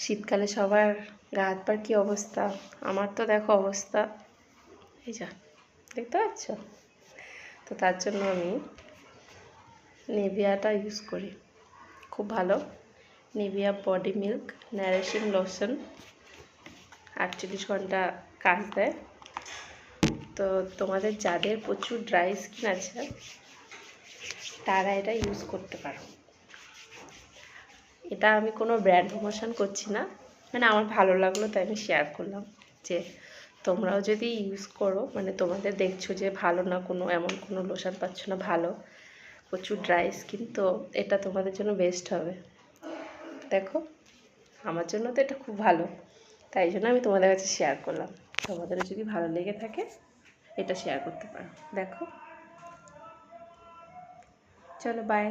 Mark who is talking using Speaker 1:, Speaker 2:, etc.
Speaker 1: শীতকালে সবার গা হাত পার কী অবস্থা, আমার তো দেখো অবস্থা এই যা, দেখতে পাচ্ছ। তো তার জন্য আমি নিভিয়াটা ইউজ করি, খুব ভালো। Nivea body milk nourishing lotion 48 ঘন্টা কাজ দেয়। তো তোমাদের যাদের প্রচুর ড্রাই স্কিন আছে তারা এটা ইউজ করতে পারো। এটা আমি কোনো ব্র্যান্ড প্রমোশন করছি না, মানে আমার ভালো লাগলো তাই আমি শেয়ার করলাম যে তোমরাও যদি ইউজ করো, মানে তোমাদের দেখছো যে ভালো না কোনো এমন কোনো লোশন পাচ্ছ না ভালো, প্রচুর ড্রাই স্কিন, তো এটা তোমাদের জন্য বেস্ট হবে। দেখো আমার জন্য তো এটা খুব ভালো, তাই জন্য আমি তোমাদের কাছে শেয়ার করলাম। তোমাদেরও যদি ভালো লেগে থাকে এটা শেয়ার করতে পারো। দেখো, চলো বাই।